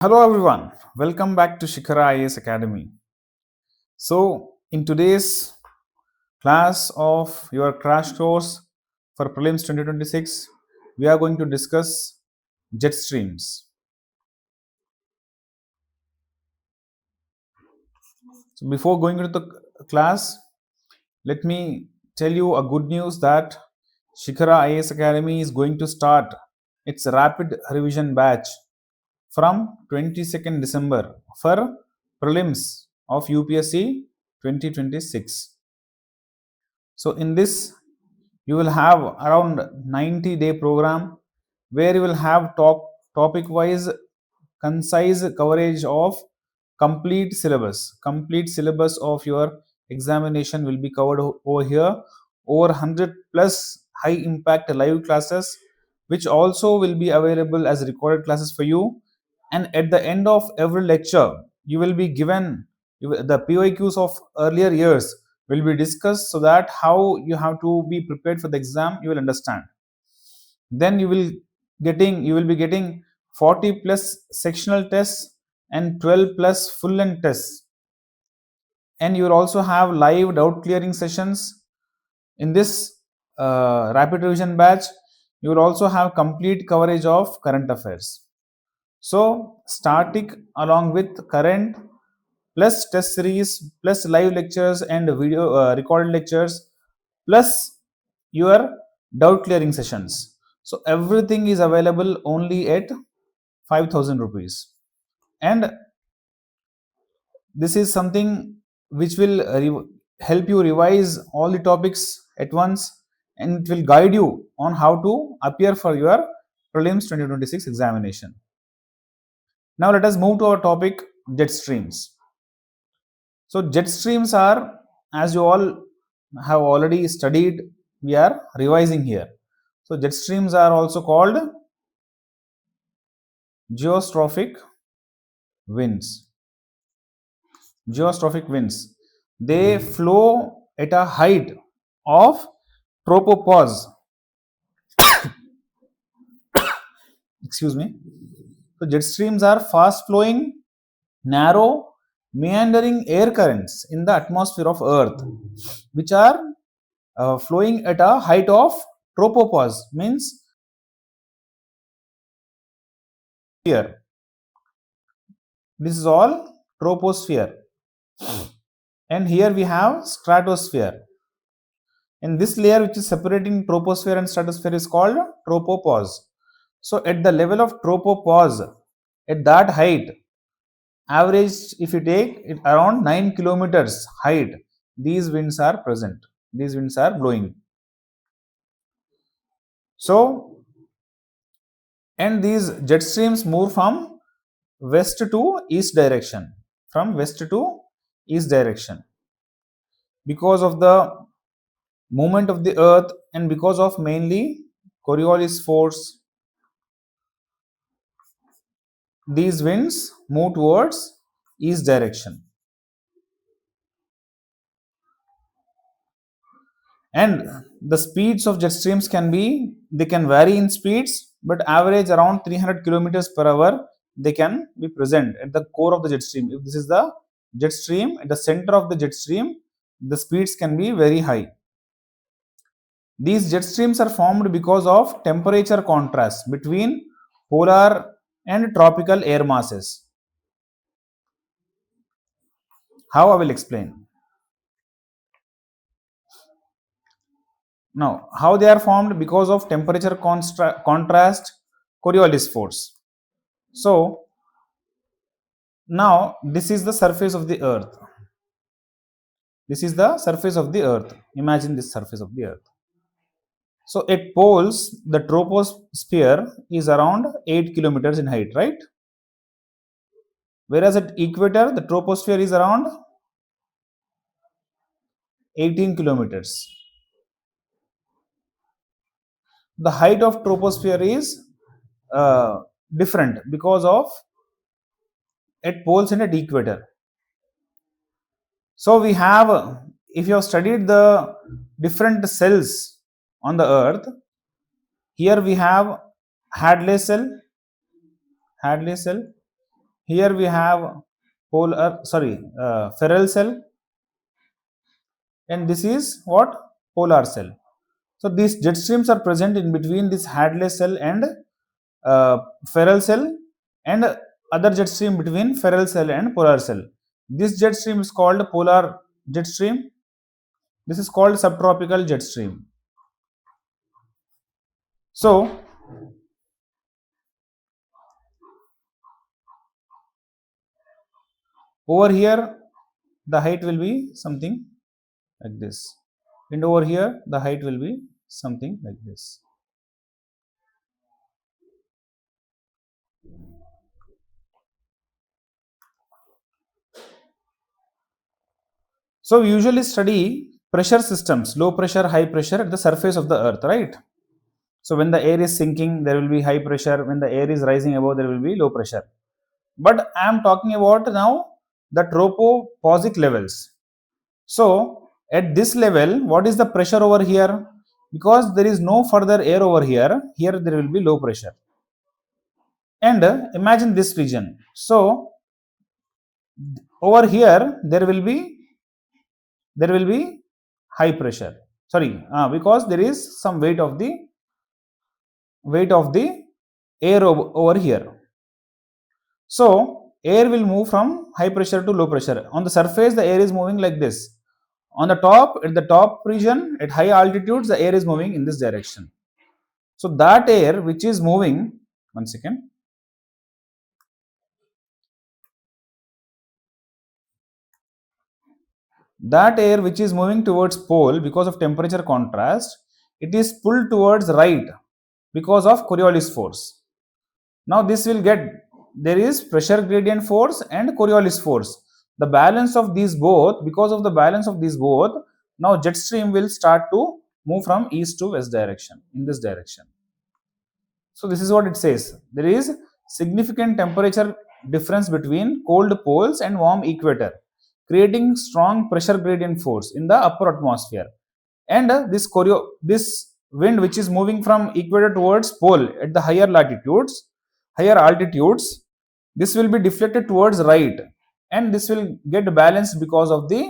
Hello everyone, welcome back to Shikara Academy. So, in today's class of your crash course for Prelims 2026, we are going to discuss jet streams. So, before going into the class, let me tell you a good news that Shikara IAS Academy is going to start its rapid revision batch from 22nd December for prelims of UPSC 2026. So in this you will have around 90-day program where you will have topic wise concise coverage of complete syllabus of your examination will be covered over here. Over 100 plus high impact live classes which also will be available as recorded classes for you, and at the end of every lecture you will be given the PYQs of earlier years will be discussed, so that how you have to be prepared for the exam you will understand. Then you will be getting 40 plus sectional tests and 12 plus full length tests, and you will also have live doubt clearing sessions. In this rapid revision batch you will also have complete coverage of current affairs. So static along with current plus test series plus live lectures and video recorded lectures plus your doubt clearing sessions. So everything is available only at 5,000 rupees, and this is something which will help you revise all the topics at once, and it will guide you on how to appear for your prelims 2026 examination. Now let us move to our topic, jet streams. So jet streams are, as you all have already studied, we are revising here. So jet streams are also called geostrophic winds. Geostrophic winds. They flow at a height of tropopause. Excuse me. So jet streams are fast flowing, narrow, meandering air currents in the atmosphere of Earth, which are flowing at a height of tropopause, means here. This is all troposphere, and here we have stratosphere. And this layer which is separating troposphere and stratosphere is called tropopause. So at the level of tropopause, at that height, average if you take it around 9 kilometers height, these winds are present, these winds are blowing. So, and these jet streams move from west to east direction, from west to east direction, because of the movement of the earth and because of mainly Coriolis force. These winds move towards east direction, and the speeds of jet streams they can vary in speeds, but average around 300 kilometers per hour they can be present at the core of the jet stream. If this is the jet stream, at the center of the jet stream the speeds can be very high. These jet streams are formed because of temperature contrast between polar and tropical air masses. How I will explain. Now, how they are formed? Because of temperature contrast Coriolis force. So, now this is the surface of the earth. This is the surface of the earth. Imagine this surface of the earth. So, at poles, the troposphere is around 8 kilometers in height, right? Whereas at equator, the troposphere is around 18 kilometers. The height of troposphere is different because of at poles and at equator. So we have, if you have studied the different cells on the earth, here we have Hadley cell, here we have ferrule cell, and this is what? Polar cell. So these jet streams are present in between this Hadley cell and uh, ferrule cell, and other jet stream between ferrule cell and polar cell. This jet stream is called polar jet stream. This is called subtropical jet stream. So over here the height will be something like this, and over here the height will be something like this. So we usually study pressure systems, low pressure, high pressure at the surface of the earth, right? So when the air is sinking, there will be high pressure. When the air is rising above, there will be low pressure. But I am talking about now the tropospheric levels. So at this level, what is the pressure over here? Because there is no further air over here, here there will be low pressure. And imagine this region. So over here there will be high pressure. Sorry, because there is some weight of the air over here. So air will move from high pressure to low pressure. On the surface, the air is moving like this. On the top, at the top region, at high altitudes, the air is moving in this direction. So that air which is moving, one second. That air which is moving towards pole because of temperature contrast, it is pulled towards right because of Coriolis force. Now this will get, there is pressure gradient force and Coriolis force. The balance of these both, because of the balance of these both, now jet stream will start to move from east to west direction, in this direction. So this is what it says. There is significant temperature difference between cold poles and warm equator, creating strong pressure gradient force in the upper atmosphere. And this wind which is moving from equator towards pole at the higher altitudes, this will be deflected towards right, and this will get balanced because of the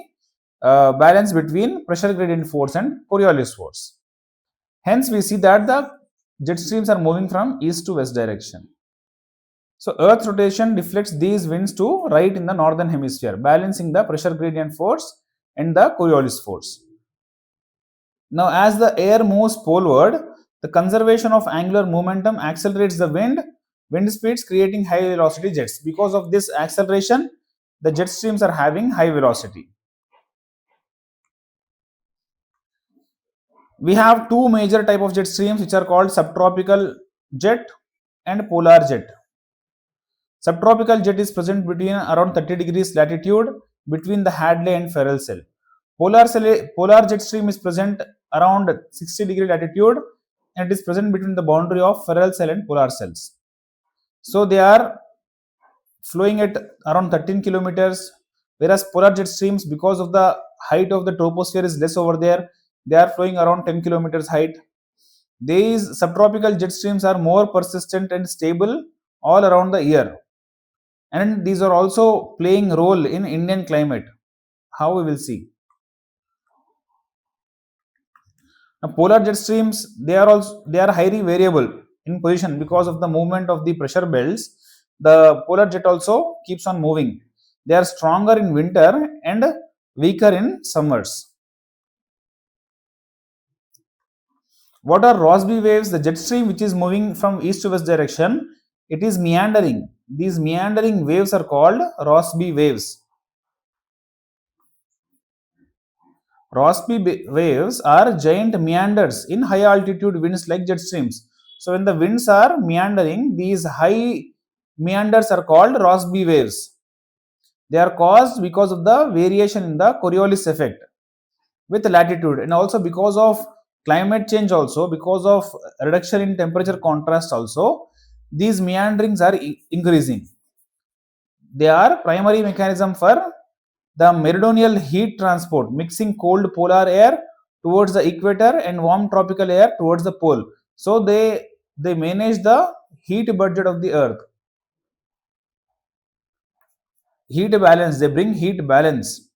balance between pressure gradient force and Coriolis force. Hence we see that the jet streams are moving from east to west direction. So earth rotation deflects these winds to right in the northern hemisphere, balancing the pressure gradient force and the Coriolis force. Now as the air moves poleward, the conservation of angular momentum accelerates the wind speeds, creating high velocity jets. Because of this acceleration, the jet streams are having high velocity. We have two major type of jet streams which are called subtropical jet and polar jet. Subtropical jet is present between around 30 degrees latitude between the Hadley and ferrule cell. Polar jet stream is present around 60 degree latitude, and it is present between the boundary of ferrule cell and polar cells. So they are flowing at around 13 kilometers, whereas polar jet streams, because of the height of the troposphere is less over there, they are flowing around 10 kilometers height. These subtropical jet streams are more persistent and stable all around the year, and these are also playing role in Indian climate. How we will see. Now, polar jet streams, they are highly variable in position because of the movement of the pressure belts. The polar jet also keeps on moving. They are stronger in winter and weaker in summers. What are Rossby waves? The jet stream which is moving from east to west direction, it is meandering. These meandering waves are called Rossby waves. Rossby waves are giant meanders in high altitude winds like jet streams. So when the winds are meandering, these high meanders are called Rossby waves. They are caused because of the variation in the Coriolis effect with latitude, and also because of climate change, also because of reduction in temperature contrast, also these meanderings are increasing. They are primary mechanism for the meridional heat transport, mixing cold polar air towards the equator and warm tropical air towards the pole. So they manage the heat budget of the earth. heat balance. They bring heat balance.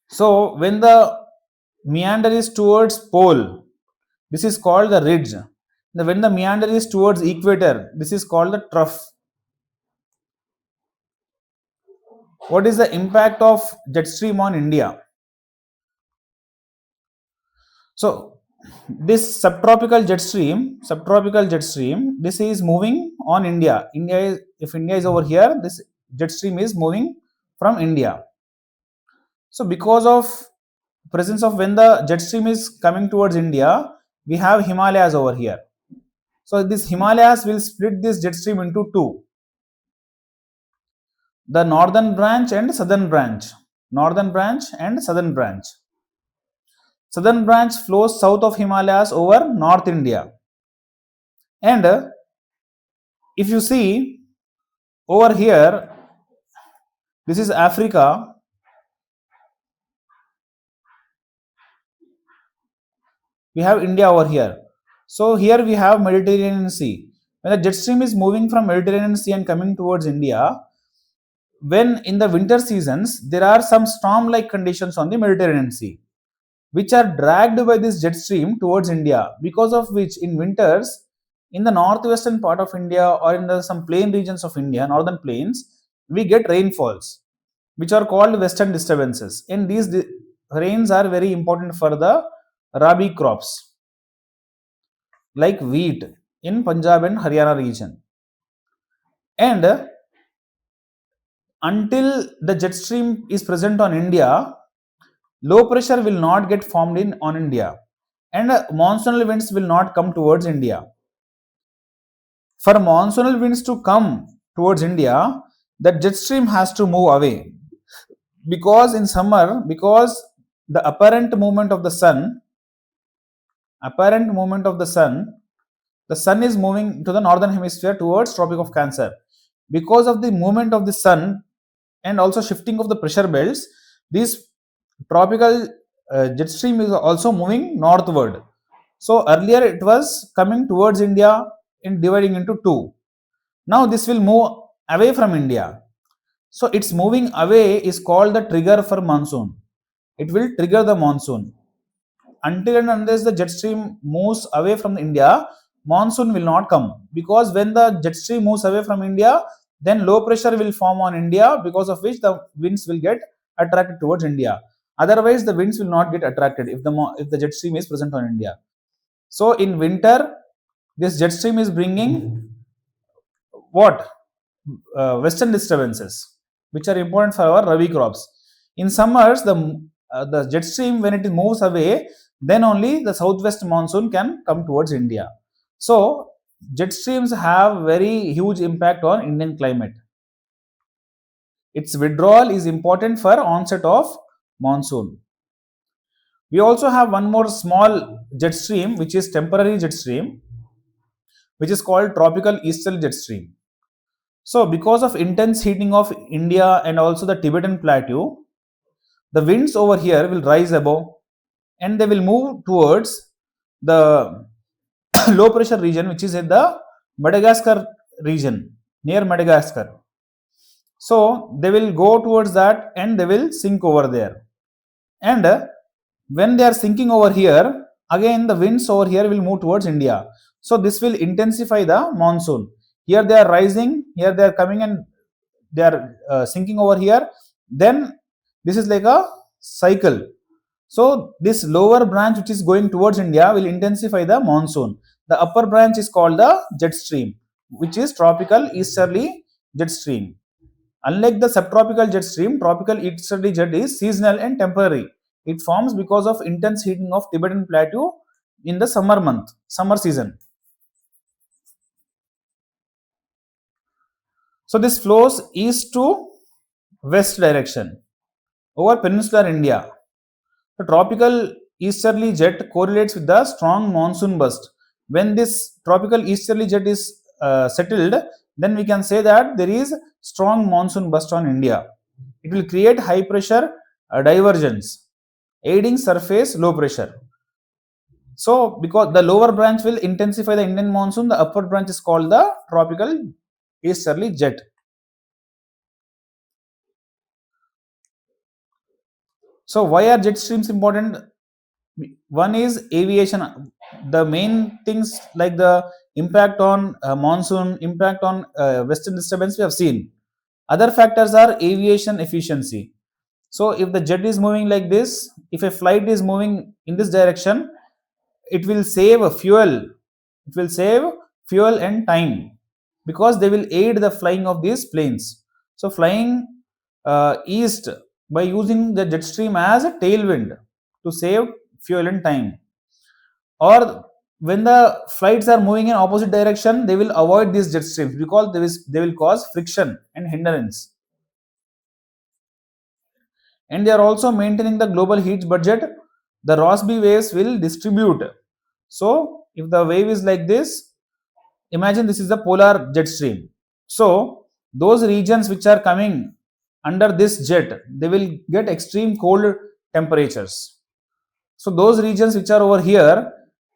So when the meander is towards pole, this is called the ridge. When the meander is towards equator, this is called the trough. What is the impact of jet stream on India? So this subtropical jet stream, this is moving on India. If India is over here, this jet stream is moving from India. So because of presence of, when the jet stream is coming towards India, we have Himalayas over here. So this Himalayas will split this jet stream into two: the northern branch and southern branch. Northern branch and southern branch. Southern branch flows south of Himalayas over North India. And if you see over here, this is Africa. We have India over here. So here we have Mediterranean Sea. When the jet stream is moving from Mediterranean Sea and coming towards India, when in the winter seasons, there are some storm-like conditions on the Mediterranean Sea, which are dragged by this jet stream towards India, because of which in winters, in the northwestern part of India or in some plain regions of India, northern plains, we get rainfalls, which are called western disturbances. And these rains are very important for the Rabi crops, like wheat in Punjab and Haryana region. And until the jet stream is present on India, low pressure will not get formed on India, and monsoonal winds will not come towards India. For monsoonal winds to come towards India, the jet stream has to move away, because in summer, because the apparent movement of the sun, the sun is moving to the northern hemisphere towards Tropic of Cancer. Because of the movement of the sun and also shifting of the pressure belts, this tropical jet stream is also moving northward. So earlier it was coming towards India and dividing into two. Now this will move away from India. So its moving away is called the trigger for monsoon. It will trigger the monsoon. Until and unless the jet stream moves away from India, monsoon will not come, because when the jet stream moves away from India, then low pressure will form on India, because of which the winds will get attracted towards India. Otherwise, the winds will not get attracted if the jet stream is present on India. So in winter, this jet stream is bringing what? Western disturbances, which are important for our Rabi crops. In summers, the jet stream, when it moves away, then only the southwest monsoon can come towards India. So jet streams have very huge impact on Indian climate. Its withdrawal is important for onset of monsoon. We also have one more small jet stream, which is temporary jet stream, which is called tropical easterly jet stream. So because of intense heating of India and also the Tibetan plateau, the winds over here will rise above and they will move towards the low pressure region, which is in the Madagascar region, near Madagascar. So they will go towards that and they will sink over there. And when they are sinking over here, again the winds over here will move towards India. So this will intensify the monsoon. Here they are rising, here they are coming and they are sinking over here. Then this is like a cycle. So this lower branch, which is going towards India, will intensify the monsoon. The upper branch is called the jet stream, which is tropical easterly jet stream. Unlike the subtropical jet stream, tropical easterly jet is seasonal and temporary. It forms because of intense heating of Tibetan plateau in the summer season. So this flows east to west direction over peninsular India. The tropical easterly jet correlates with the strong monsoon burst. When this tropical easterly jet is settled, then we can say that there is strong monsoon burst on India. It will create high pressure divergence, aiding surface low pressure. So because the lower branch will intensify the Indian monsoon, the upper branch is called the tropical easterly jet. So why are jet streams important? One is aviation. The main things like the impact on monsoon, impact on western disturbance we have seen. Other factors are aviation efficiency. So if the jet is moving like this, if a flight is moving in this direction, it will save fuel. It will save fuel and time because they will aid the flying of these planes. So flying east by using the jet stream as a tailwind to save fuel and time. Or when the flights are moving in opposite direction, they will avoid these jet streams because they will cause friction and hindrance. And they are also maintaining the global heat budget. The Rossby waves will distribute. So if the wave is like this, imagine this is the polar jet stream. So those regions which are coming under this jet, they will get extreme cold temperatures. So those regions which are over here,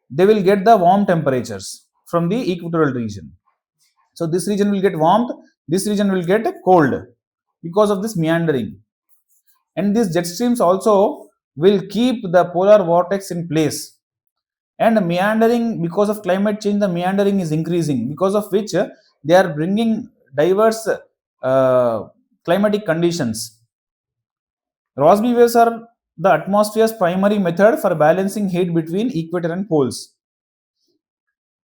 they will get the warm temperatures from the equatorial region. So this region will get warmed, this region will get cold because of this meandering. And these jet streams also will keep the polar vortex in place. And meandering, because of climate change, the meandering is increasing, because of which they are bringing diverse climatic conditions. Rossby waves are the atmosphere's primary method for balancing heat between equator and poles.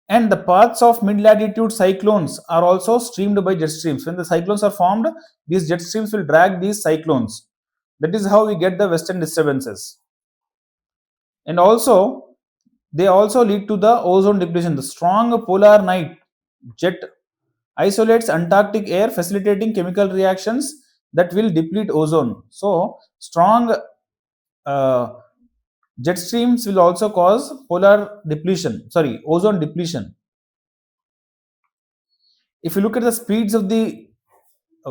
And the paths of mid-latitude cyclones are also streamed by jet streams. When the cyclones are formed, these jet streams will drag these cyclones. That is how we get the western disturbances. And also, they also lead to the ozone depletion. The strong polar night jet isolates Antarctic air, facilitating chemical reactions that will deplete ozone. So, strong jet streams will also cause ozone depletion. If you look at the speeds of the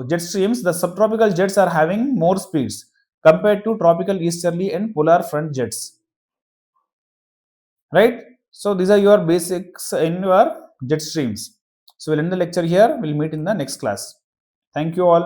jet streams, the subtropical jets are having more speeds compared to tropical easterly and polar front jets. Right? So these are your basics in your jet streams. So we'll end the lecture here. We'll meet in the next class. Thank you all.